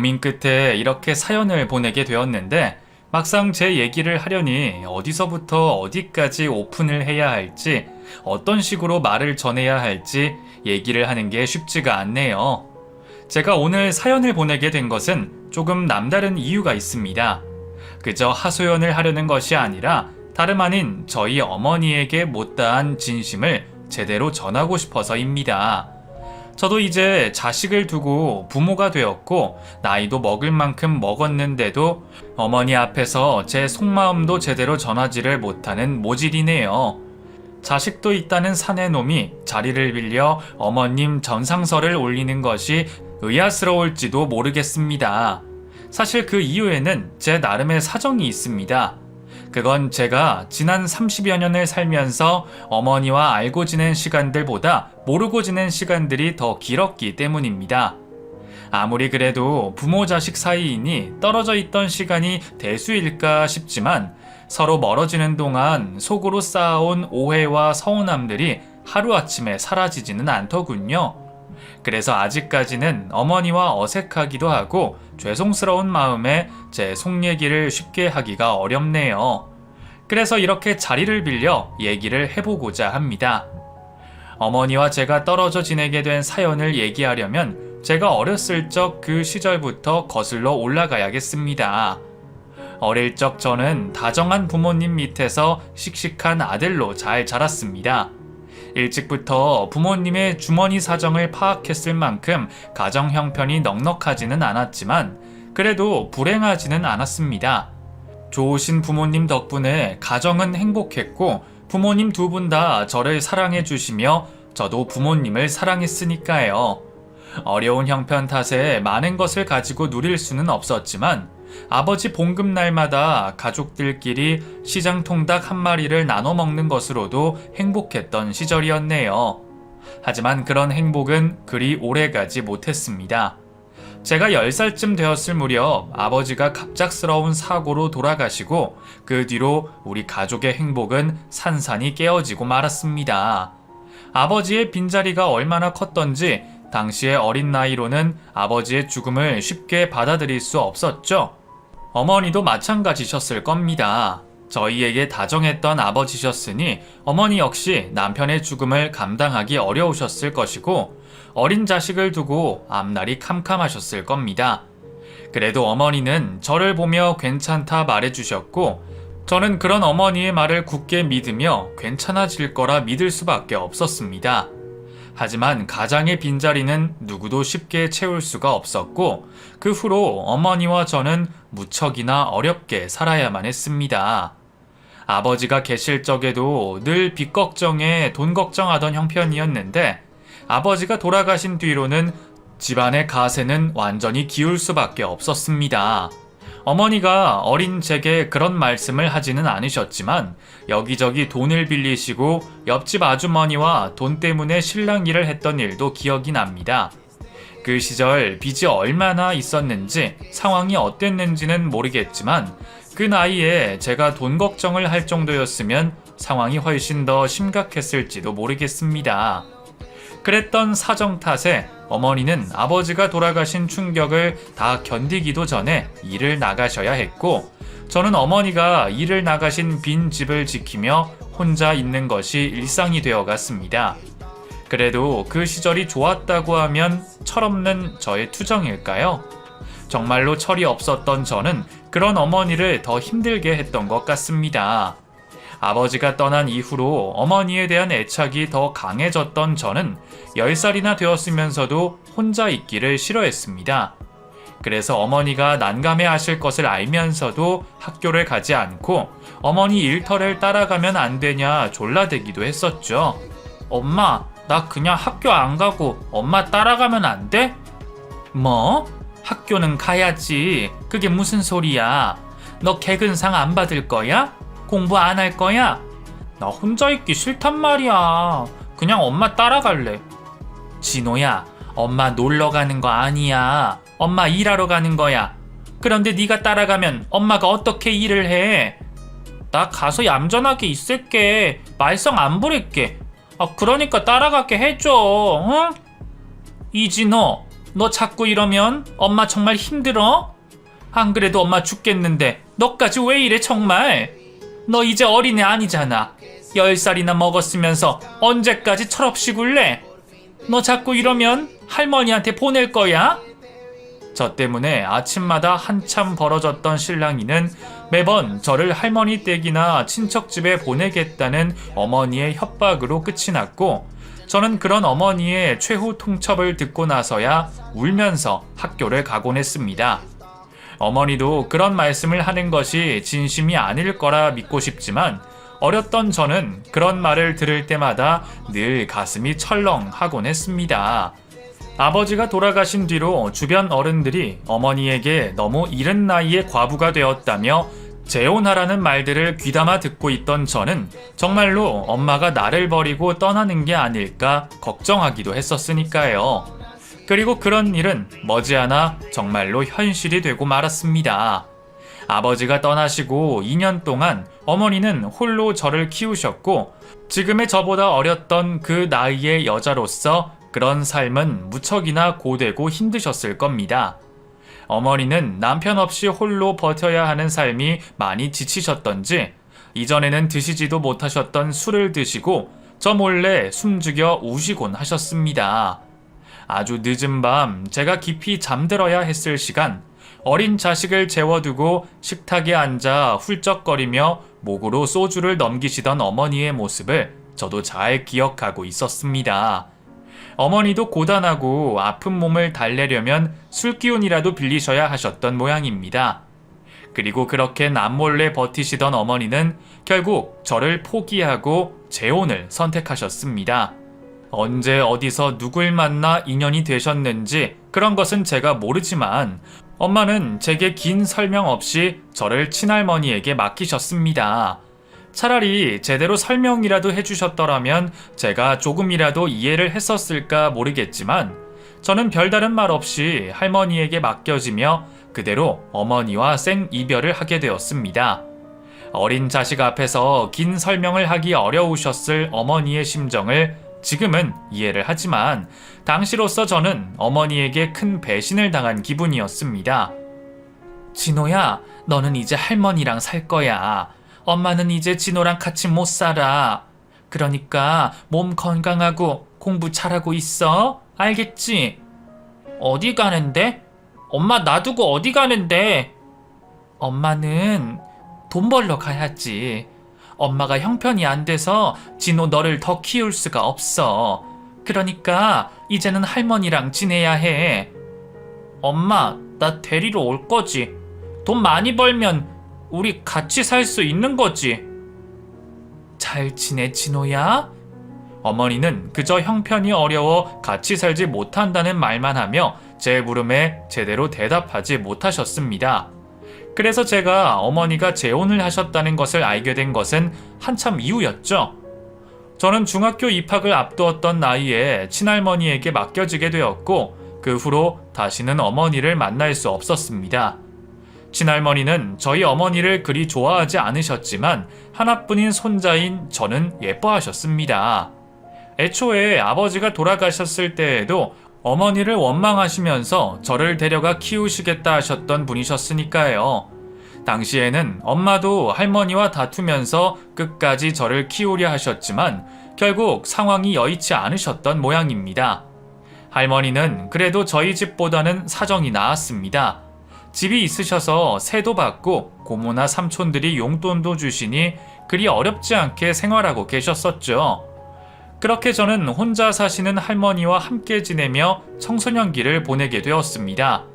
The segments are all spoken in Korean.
고민 끝에 이렇게 사연을 보내게 되었는데 막상 제 얘기를 하려니 어디서부터 어디까지 오픈을 해야 할지, 어떤 식으로 말을 전해야 할지 얘기를 하는 게 쉽지가 않네요. 제가 오늘 사연을 보내게 된 것은 조금 남다른 이유가 있습니다. 그저 하소연을 하려는 것이 아니라 다름 아닌 저희 어머니에게 못다한 진심을 제대로 전하고 싶어서입니다. 저도 이제 자식을 두고 부모가 되었고 나이도 먹을 만큼 먹었는데도 어머니 앞에서 제 속마음도 제대로 전하지를 못하는 모질이네요. 자식도 있다는 사내놈이 자리를 빌려 어머님 전상설을 올리는 것이 의아스러울지도 모르겠습니다. 사실 그 이유에는 제 나름의 사정이 있습니다. 그건 제가 지난 30여 년을 살면서 어머니와 알고 지낸 시간들보다 모르고 지낸 시간들이 더 길었기 때문입니다. 아무리 그래도 부모 자식 사이이니 떨어져 있던 시간이 대수일까 싶지만 서로 멀어지는 동안 속으로 쌓아온 오해와 서운함들이 하루아침에 사라지지는 않더군요. 그래서 아직까지는 어머니와 어색하기도 하고 죄송스러운 마음에 제 속 얘기를 쉽게 하기가 어렵네요. 그래서 이렇게 자리를 빌려 얘기를 해보고자 합니다. 어머니와 제가 떨어져 지내게 된 사연을 얘기하려면 제가 어렸을 적 그 시절부터 거슬러 올라가야겠습니다. 어릴 적 저는 다정한 부모님 밑에서 씩씩한 아들로 잘 자랐습니다. 일찍부터 부모님의 주머니 사정을 파악했을 만큼 가정 형편이 넉넉하지는 않았지만 그래도 불행하지는 않았습니다. 좋으신 부모님 덕분에 가정은 행복했고 부모님 두 분 다 저를 사랑해 주시며 저도 부모님을 사랑했으니까요. 어려운 형편 탓에 많은 것을 가지고 누릴 수는 없었지만 아버지 봉급날마다 가족들끼리 시장 통닭 한 마리를 나눠 먹는 것으로도 행복했던 시절이었네요. 하지만 그런 행복은 그리 오래가지 못했습니다. 제가 10살쯤 되었을 무렵 아버지가 갑작스러운 사고로 돌아가시고 그 뒤로 우리 가족의 행복은 산산이 깨어지고 말았습니다. 아버지의 빈자리가 얼마나 컸던지 당시의 어린 나이로는 아버지의 죽음을 쉽게 받아들일 수 없었죠. 어머니도 마찬가지셨을 겁니다. 저희에게 다정했던 아버지셨으니 어머니 역시 남편의 죽음을 감당하기 어려우셨을 것이고 어린 자식을 두고 앞날이 캄캄하셨을 겁니다. 그래도 어머니는 저를 보며 괜찮다 말해주셨고 저는 그런 어머니의 말을 굳게 믿으며 괜찮아질 거라 믿을 수밖에 없었습니다. 하지만 가장의 빈자리는 누구도 쉽게 채울 수가 없었고 그 후로 어머니와 저는 무척이나 어렵게 살아야만 했습니다. 아버지가 계실 적에도 늘 빚 걱정에 돈 걱정하던 형편이었는데 아버지가 돌아가신 뒤로는 집안의 가세는 완전히 기울 수밖에 없었습니다. 어머니가 어린 제게 그런 말씀을 하지는 않으셨지만 여기저기 돈을 빌리시고 옆집 아주머니와 돈 때문에 실랑이를 했던 일도 기억이 납니다. 그 시절 빚이 얼마나 있었는지 상황이 어땠는지는 모르겠지만 그 나이에 제가 돈 걱정을 할 정도였으면 상황이 훨씬 더 심각했을지도 모르겠습니다. 그랬던 사정 탓에 어머니는 아버지가 돌아가신 충격을 다 견디기도 전에 일을 나가셔야 했고 저는 어머니가 일을 나가신 빈 집을 지키며 혼자 있는 것이 일상이 되어갔습니다. 그래도 그 시절이 좋았다고 하면 철없는 저의 투정일까요? 정말로 철이 없었던 저는 그런 어머니를 더 힘들게 했던 것 같습니다. 아버지가 떠난 이후로 어머니에 대한 애착이 더 강해졌던 저는 10살이나 되었으면서도 혼자 있기를 싫어했습니다. 그래서 어머니가 난감해 하실 것을 알면서도 학교를 가지 않고 어머니 일터를 따라가면 안 되냐 졸라대기도 했었죠. 엄마, 나 그냥 학교 안 가고 엄마 따라가면 안 돼? 뭐? 학교는 가야지. 그게 무슨 소리야? 너 개근상 안 받을 거야? 공부 안 할 거야? 나 혼자 있기 싫단 말이야. 그냥 엄마 따라갈래. 진호야, 엄마 놀러 가는 거 아니야. 엄마 일하러 가는 거야. 그런데 네가 따라가면 엄마가 어떻게 일을 해? 나 가서 얌전하게 있을게. 말썽 안 부릴게. 그러니까 따라가게 해줘. 응? 이진호, 너 자꾸 이러면 엄마 정말 힘들어? 안 그래도 엄마 죽겠는데 너까지 왜 이래 정말? 너 이제 어린애 아니잖아. 10살이나 먹었으면서 언제까지 철없이 굴래? 너 자꾸 이러면 할머니한테 보낼 거야? 저 때문에 아침마다 한참 벌어졌던 실랑이는 매번 저를 할머니 댁이나 친척 집에 보내겠다는 어머니의 협박으로 끝이 났고, 저는 그런 어머니의 최후 통첩을 듣고 나서야 울면서 학교를 가곤 했습니다. 어머니도 그런 말씀을 하는 것이 진심이 아닐 거라 믿고 싶지만, 어렸던 저는 그런 말을 들을 때마다 늘 가슴이 철렁하곤 했습니다. 아버지가 돌아가신 뒤로 주변 어른들이 어머니에게 너무 이른 나이에 과부가 되었다며 재혼하라는 말들을 귀담아 듣고 있던 저는 정말로 엄마가 나를 버리고 떠나는 게 아닐까 걱정하기도 했었으니까요. 그리고 그런 일은 머지않아 정말로 현실이 되고 말았습니다. 아버지가 떠나시고 2년 동안 어머니는 홀로 저를 키우셨고, 지금의 저보다 어렸던 그 나이의 여자로서 그런 삶은 무척이나 고되고 힘드셨을 겁니다. 어머니는 남편 없이 홀로 버텨야 하는 삶이 많이 지치셨던지 이전에는 드시지도 못하셨던 술을 드시고 저 몰래 숨죽여 우시곤 하셨습니다. 아주 늦은 밤 제가 깊이 잠들어야 했을 시간, 어린 자식을 재워두고 식탁에 앉아 훌쩍거리며 목으로 소주를 넘기시던 어머니의 모습을 저도 잘 기억하고 있었습니다. 어머니도 고단하고 아픈 몸을 달래려면 술기운이라도 빌리셔야 하셨던 모양입니다. 그리고 그렇게 남몰래 버티시던 어머니는 결국 저를 포기하고 재혼을 선택하셨습니다. 언제 어디서 누굴 만나 인연이 되셨는지 그런 것은 제가 모르지만 엄마는 제게 긴 설명 없이 저를 친할머니에게 맡기셨습니다. 차라리 제대로 설명이라도 해주셨더라면 제가 조금이라도 이해를 했었을까 모르겠지만 저는 별다른 말 없이 할머니에게 맡겨지며 그대로 어머니와 생이별을 하게 되었습니다. 어린 자식 앞에서 긴 설명을 하기 어려우셨을 어머니의 심정을 지금은 이해를 하지만 당시로서 저는 어머니에게 큰 배신을 당한 기분이었습니다. 진호야, 너는 이제 할머니랑 살 거야. 엄마는 이제 진호랑 같이 못 살아. 그러니까 몸 건강하고 공부 잘하고 있어. 알겠지? 어디 가는데? 엄마 놔두고 어디 가는데? 엄마는 돈 벌러 가야지. 엄마가 형편이 안 돼서 진호 너를 더 키울 수가 없어. 그러니까 이제는 할머니랑 지내야 해. 엄마, 나 데리러 올 거지? 돈 많이 벌면 우리 같이 살 수 있는 거지. 잘 지내, 진호야? 어머니는 그저 형편이 어려워 같이 살지 못한다는 말만 하며 제 물음에 제대로 대답하지 못하셨습니다. 그래서 제가 어머니가 재혼을 하셨다는 것을 알게 된 것은 한참 이후였죠. 저는 중학교 입학을 앞두었던 나이에 친할머니에게 맡겨지게 되었고 그 후로 다시는 어머니를 만날 수 없었습니다. 친할머니는 저희 어머니를 그리 좋아하지 않으셨지만 하나뿐인 손자인 저는 예뻐하셨습니다. 애초에 아버지가 돌아가셨을 때에도 어머니를 원망하시면서 저를 데려가 키우시겠다 하셨던 분이셨으니까요. 당시에는 엄마도 할머니와 다투면서 끝까지 저를 키우려 하셨지만 결국 상황이 여의치 않으셨던 모양입니다. 할머니는 그래도 저희 집보다는 사정이 나았습니다. 집이 있으셔서 세도 받고 고모나 삼촌들이 용돈도 주시니 그리 어렵지 않게 생활하고 계셨었죠. 그렇게 저는 혼자 사시는 할머니와 함께 지내며 청소년기를 보내게 되었습니다.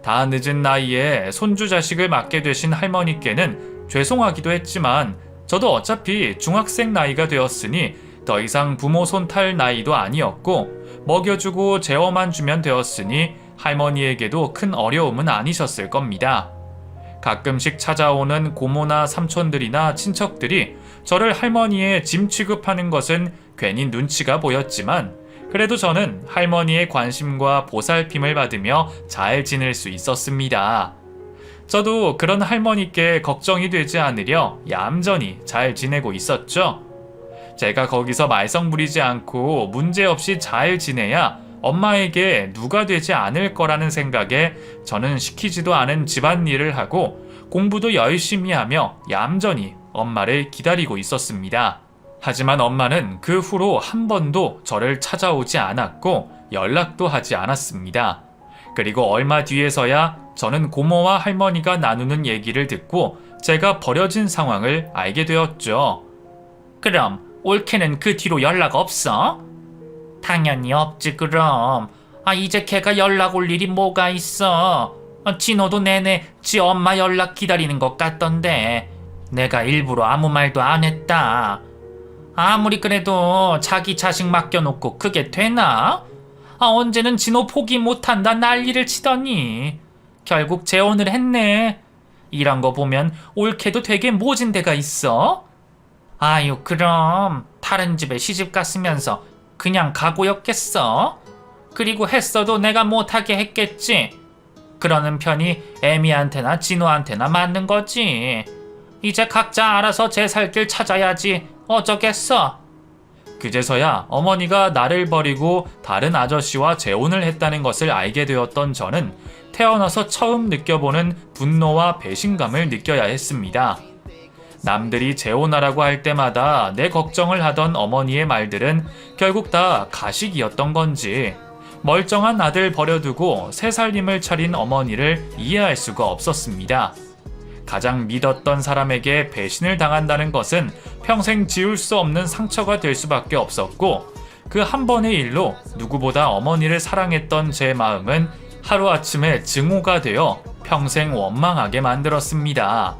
다 늦은 나이에 손주 자식을 맡게 되신 할머니께는 죄송하기도 했지만 저도 어차피 중학생 나이가 되었으니 더 이상 부모 손 탈 나이도 아니었고 먹여주고 재워만 주면 되었으니 할머니에게도 큰 어려움은 아니셨을 겁니다. 가끔씩 찾아오는 고모나 삼촌들이나 친척들이 저를 할머니의 짐 취급하는 것은 괜히 눈치가 보였지만 그래도 저는 할머니의 관심과 보살핌을 받으며 잘 지낼 수 있었습니다. 저도 그런 할머니께 걱정이 되지 않으려 얌전히 잘 지내고 있었죠. 제가 거기서 말썽 부리지 않고 문제없이 잘 지내야 엄마에게 누가 되지 않을 거라는 생각에 저는 시키지도 않은 집안일을 하고 공부도 열심히 하며 얌전히 엄마를 기다리고 있었습니다. 하지만 엄마는 그 후로 한 번도 저를 찾아오지 않았고 연락도 하지 않았습니다. 그리고 얼마 뒤에서야 저는 고모와 할머니가 나누는 얘기를 듣고 제가 버려진 상황을 알게 되었죠. 그럼 올케는 그 뒤로 연락 없어? 당연히 없지 그럼. 이제 걔가 연락 올 일이 뭐가 있어. 진호도 내내 지 엄마 연락 기다리는 것 같던데 내가 일부러 아무 말도 안 했다. 아무리 그래도 자기 자식 맡겨놓고 그게 되나? 언제는 진호 포기 못한다 난리를 치더니 결국 재혼을 했네. 이런 거 보면 올케도 되게 모진 데가 있어. 아유 그럼 다른 집에 시집 갔으면서 그냥 가고였겠어? 그리고 했어도 내가 못하게 했겠지. 그러는 편이 애미한테나 진호한테나 맞는 거지. 이제 각자 알아서 제 살 길 찾아야지 어쩌겠어. 그제서야 어머니가 나를 버리고 다른 아저씨와 재혼을 했다는 것을 알게 되었던 저는 태어나서 처음 느껴보는 분노와 배신감을 느껴야 했습니다. 남들이 재혼하라고 할 때마다 내 걱정을 하던 어머니의 말들은 결국 다 가식이었던 건지 멀쩡한 아들 버려두고 새 살림을 차린 어머니를 이해할 수가 없었습니다. 가장 믿었던 사람에게 배신을 당한다는 것은 평생 지울 수 없는 상처가 될 수밖에 없었고 그 한 번의 일로 누구보다 어머니를 사랑했던 제 마음은 하루아침에 증오가 되어 평생 원망하게 만들었습니다.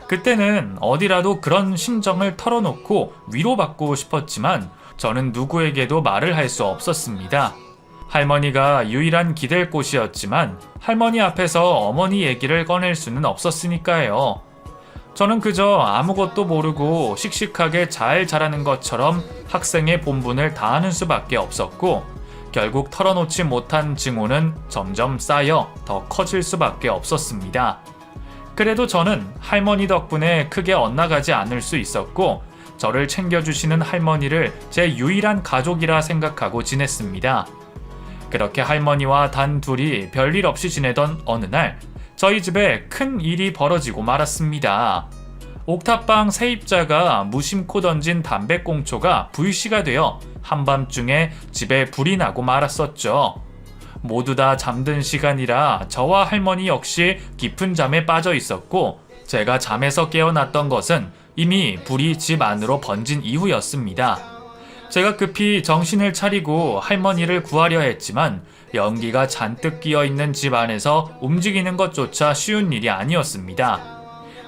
그때는 어디라도 그런 심정을 털어놓고 위로받고 싶었지만 저는 누구에게도 말을 할 수 없었습니다. 할머니가 유일한 기댈 곳이었지만 할머니 앞에서 어머니 얘기를 꺼낼 수는 없었으니까요. 저는 그저 아무것도 모르고 씩씩하게 잘 자라는 것처럼 학생의 본분을 다하는 수밖에 없었고 결국 털어놓지 못한 증오는 점점 쌓여 더 커질 수밖에 없었습니다. 그래도 저는 할머니 덕분에 크게 엇나가지 않을 수 있었고 저를 챙겨주시는 할머니를 제 유일한 가족이라 생각하고 지냈습니다. 그렇게 할머니와 단 둘이 별일 없이 지내던 어느 날 저희 집에 큰 일이 벌어지고 말았습니다. 옥탑방 세입자가 무심코 던진 담배꽁초가 불씨가 되어 한밤중에 집에 불이 나고 말았었죠. 모두 다 잠든 시간이라 저와 할머니 역시 깊은 잠에 빠져 있었고 제가 잠에서 깨어났던 것은 이미 불이 집 안으로 번진 이후였습니다. 제가 급히 정신을 차리고 할머니를 구하려 했지만 연기가 잔뜩 끼어있는 집 안에서 움직이는 것조차 쉬운 일이 아니었습니다.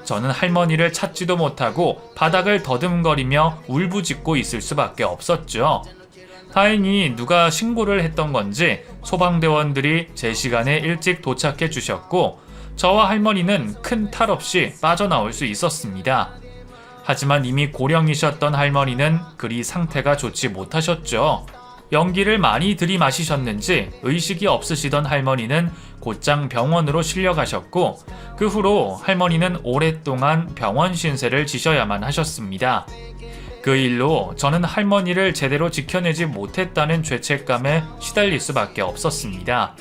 저는 할머니를 찾지도 못하고 바닥을 더듬거리며 울부짖고 있을 수밖에 없었죠. 다행히 누가 신고를 했던 건지 소방대원들이 제 시간에 일찍 도착해 주셨고 저와 할머니는 큰 탈 없이 빠져나올 수 있었습니다. 하지만 이미 고령이셨던 할머니는 그리 상태가 좋지 못하셨죠. 연기를 많이 들이마시셨는지 의식이 없으시던 할머니는 곧장 병원으로 실려가셨고 그 후로 할머니는 오랫동안 병원 신세를 지셔야만 하셨습니다. 그 일로 저는 할머니를 제대로 지켜내지 못했다는 죄책감에 시달릴 수밖에 없었습니다.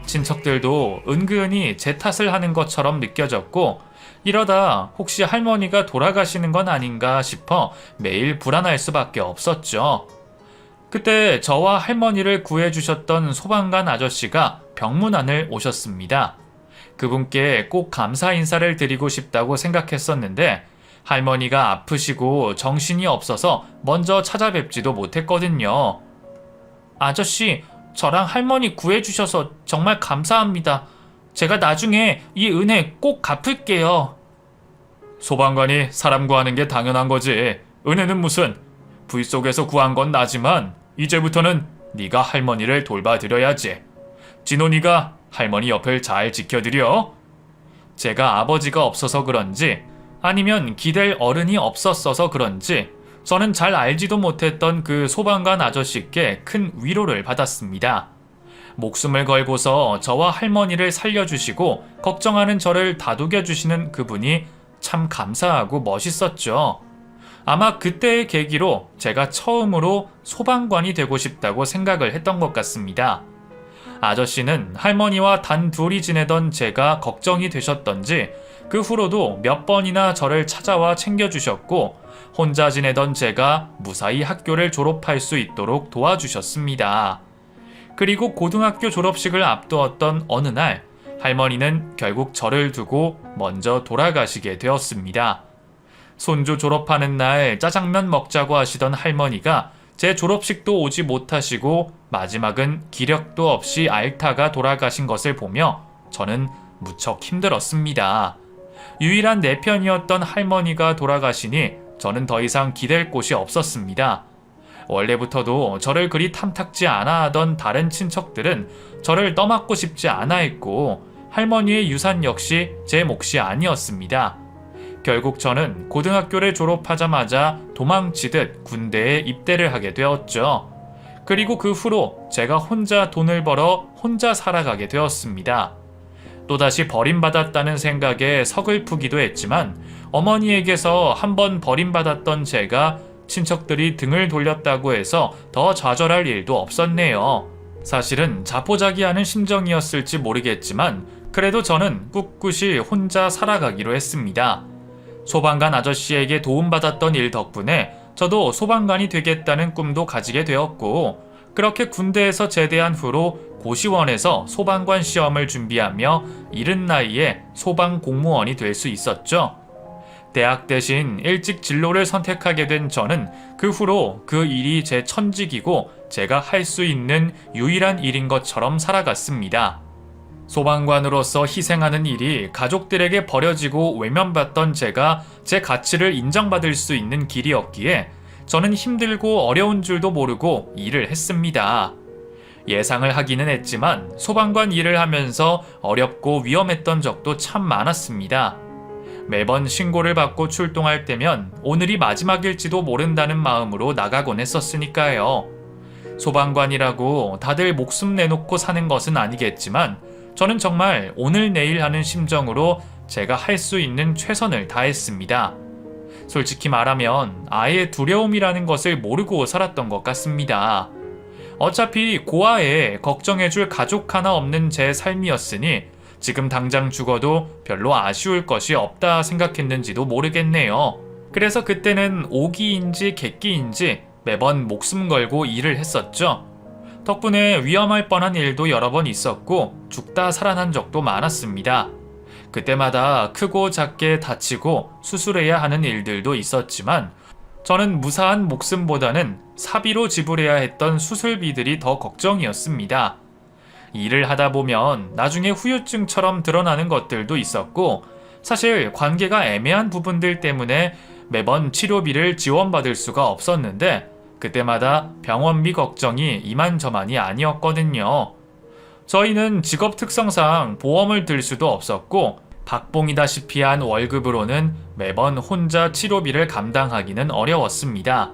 친척들도 은근히 제 탓을 하는 것처럼 느껴졌고 이러다 혹시 할머니가 돌아가시는 건 아닌가 싶어 매일 불안할 수밖에 없었죠. 그때 저와 할머니를 구해주셨던 소방관 아저씨가 병문안을 오셨습니다. 그분께 꼭 감사 인사를 드리고 싶다고 생각했었는데 할머니가 아프시고 정신이 없어서 먼저 찾아뵙지도 못했거든요. 아저씨, 저랑 할머니 구해주셔서 정말 감사합니다. 제가 나중에 이 은혜 꼭 갚을게요. 소방관이 사람 구하는 게 당연한 거지. 은혜는 무슨. 불 속에서 구한 건 나지만 이제부터는 네가 할머니를 돌봐드려야지. 진호니가 할머니 옆을 잘 지켜드려. 제가 아버지가 없어서 그런지 아니면 기댈 어른이 없었어서 그런지 저는 잘 알지도 못했던 그 소방관 아저씨께 큰 위로를 받았습니다. 목숨을 걸고서 저와 할머니를 살려주시고 걱정하는 저를 다독여주시는 그분이 참 감사하고 멋있었죠. 아마 그때의 계기로 제가 처음으로 소방관이 되고 싶다고 생각을 했던 것 같습니다. 아저씨는 할머니와 단 둘이 지내던 제가 걱정이 되셨던지 그 후로도 몇 번이나 저를 찾아와 챙겨주셨고 혼자 지내던 제가 무사히 학교를 졸업할 수 있도록 도와주셨습니다. 그리고 고등학교 졸업식을 앞두었던 어느 날 할머니는 결국 저를 두고 먼저 돌아가시게 되었습니다. 손주 졸업하는 날 짜장면 먹자고 하시던 할머니가 제 졸업식도 오지 못하시고 마지막은 기력도 없이 앓다가 돌아가신 것을 보며 저는 무척 힘들었습니다. 유일한 내 편이었던 할머니가 돌아가시니 저는 더 이상 기댈 곳이 없었습니다. 원래부터도 저를 그리 탐탁지 않아 하던 다른 친척들은 저를 떠맡고 싶지 않아 했고 할머니의 유산 역시 제 몫이 아니었습니다. 결국 저는 고등학교를 졸업하자마자 도망치듯 군대에 입대를 하게 되었죠. 그리고 그 후로 제가 혼자 돈을 벌어 혼자 살아가게 되었습니다. 또다시 버림받았다는 생각에 서글프기도 했지만 어머니에게서 한번 버림받았던 제가 친척들이 등을 돌렸다고 해서 더 좌절할 일도 없었네요. 사실은 자포자기하는 심정이었을지 모르겠지만 그래도 저는 꿋꿋이 혼자 살아가기로 했습니다. 소방관 아저씨에게 도움받았던 일 덕분에 저도 소방관이 되겠다는 꿈도 가지게 되었고 그렇게 군대에서 제대한 후로 고시원에서 소방관 시험을 준비하며 이른 나이에 소방 공무원이 될 수 있었죠. 대학 대신 일찍 진로를 선택하게 된 저는 그 후로 그 일이 제 천직이고 제가 할 수 있는 유일한 일인 것처럼 살아갔습니다. 소방관으로서 희생하는 일이 가족들에게 버려지고 외면받던 제가 제 가치를 인정받을 수 있는 길이었기에 저는 힘들고 어려운 줄도 모르고 일을 했습니다. 예상을 하기는 했지만 소방관 일을 하면서 어렵고 위험했던 적도 참 많았습니다. 매번 신고를 받고 출동할 때면 오늘이 마지막일지도 모른다는 마음으로 나가곤 했었으니까요. 소방관이라고 다들 목숨 내놓고 사는 것은 아니겠지만 저는 정말 오늘 내일 하는 심정으로 제가 할 수 있는 최선을 다했습니다. 솔직히 말하면 아예 두려움이라는 것을 모르고 살았던 것 같습니다. 어차피 고아에 걱정해줄 가족 하나 없는 제 삶이었으니 지금 당장 죽어도 별로 아쉬울 것이 없다 생각했는지도 모르겠네요. 그래서 그때는 오기인지 객기인지 매번 목숨 걸고 일을 했었죠. 덕분에 위험할 뻔한 일도 여러 번 있었고 죽다 살아난 적도 많았습니다. 그때마다 크고 작게 다치고 수술해야 하는 일들도 있었지만 저는 무사한 목숨보다는 사비로 지불해야 했던 수술비들이 더 걱정이었습니다. 일을 하다 보면 나중에 후유증처럼 드러나는 것들도 있었고 사실 관계가 애매한 부분들 때문에 매번 치료비를 지원받을 수가 없었는데 그때마다 병원비 걱정이 이만저만이 아니었거든요. 저희는 직업 특성상 보험을 들 수도 없었고 박봉이다시피 한 월급으로는 매번 혼자 치료비를 감당하기는 어려웠습니다.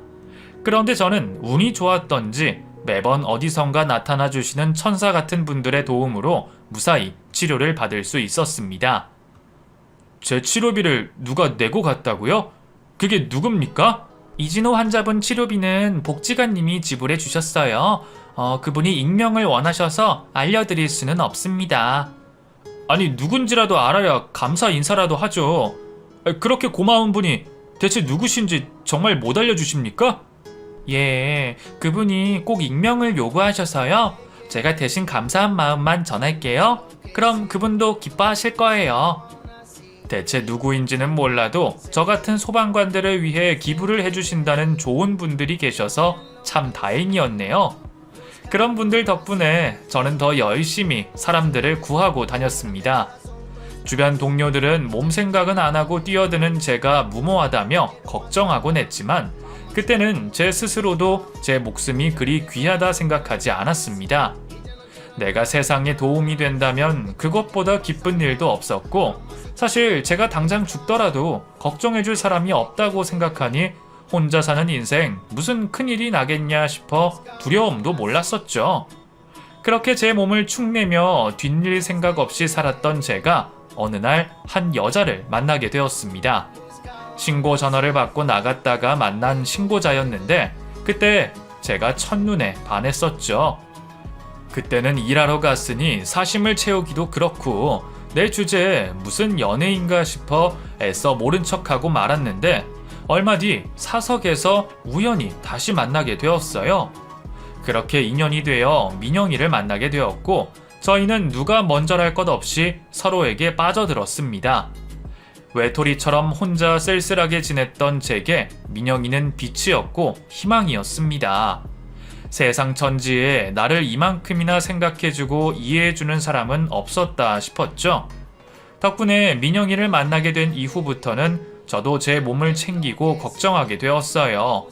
그런데 저는 운이 좋았던지 매번 어디선가 나타나 주시는 천사 같은 분들의 도움으로 무사히 치료를 받을 수 있었습니다. 제 치료비를 누가 내고 갔다고요? 그게 누굽니까? 이진호 환자분 치료비는 복지관님이 지불해 주셨어요. 그분이 익명을 원하셔서 알려드릴 수는 없습니다. 아니 누군지라도 알아야 감사 인사라도 하죠. 그렇게 고마운 분이 대체 누구신지 정말 못 알려주십니까? 예, 그분이 꼭 익명을 요구하셔서요. 제가 대신 감사한 마음만 전할게요. 그럼 그분도 기뻐하실 거예요. 대체 누구인지는 몰라도 저 같은 소방관들을 위해 기부를 해주신다는 좋은 분들이 계셔서 참 다행이었네요. 그런 분들 덕분에 저는 더 열심히 사람들을 구하고 다녔습니다. 주변 동료들은 몸 생각은 안 하고 뛰어드는 제가 무모하다며 걱정하곤 했지만 그때는 제 스스로도 제 목숨이 그리 귀하다 생각하지 않았습니다. 내가 세상에 도움이 된다면 그것보다 기쁜 일도 없었고 사실 제가 당장 죽더라도 걱정해줄 사람이 없다고 생각하니 혼자 사는 인생 무슨 큰일이 나겠냐 싶어 두려움도 몰랐었죠. 그렇게 제 몸을 축내며 뒷일 생각 없이 살았던 제가 어느 날 한 여자를 만나게 되었습니다. 신고 전화를 받고 나갔다가 만난 신고자였는데 그때 제가 첫눈에 반했었죠. 그때는 일하러 갔으니 사심을 채우기도 그렇고 내 주제에 무슨 연예인가 싶어 애써 모른 척하고 말았는데 얼마 뒤 사석에서 우연히 다시 만나게 되었어요. 그렇게 인연이 되어 민영이를 만나게 되었고 저희는 누가 먼저랄 것 없이 서로에게 빠져들었습니다. 외톨이처럼 혼자 쓸쓸하게 지냈던 제게 민영이는 빛이었고 희망이었습니다. 세상 천지에 나를 이만큼이나 생각해주고 이해해주는 사람은 없었다 싶었죠. 덕분에 민영이를 만나게 된 이후부터는 저도 제 몸을 챙기고 걱정하게 되었어요.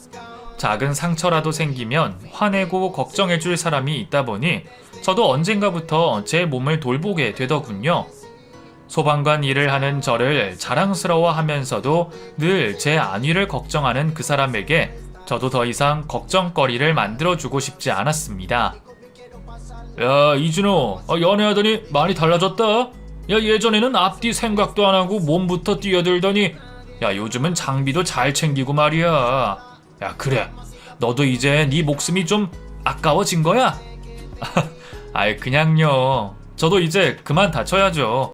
작은 상처라도 생기면 화내고 걱정해줄 사람이 있다 보니 저도 언젠가부터 제 몸을 돌보게 되더군요. 소방관 일을 하는 저를 자랑스러워하면서도 늘 제 안위를 걱정하는 그 사람에게 저도 더 이상 걱정거리를 만들어주고 싶지 않았습니다. 야, 이준호, 연애하더니 많이 달라졌다. 야, 예전에는 앞뒤 생각도 안 하고 몸부터 뛰어들더니 야, 요즘은 장비도 잘 챙기고 말이야. 야, 그래, 너도 이제 네 목숨이 좀 아까워진 거야? 아이, 그냥요. 저도 이제 그만 다쳐야죠.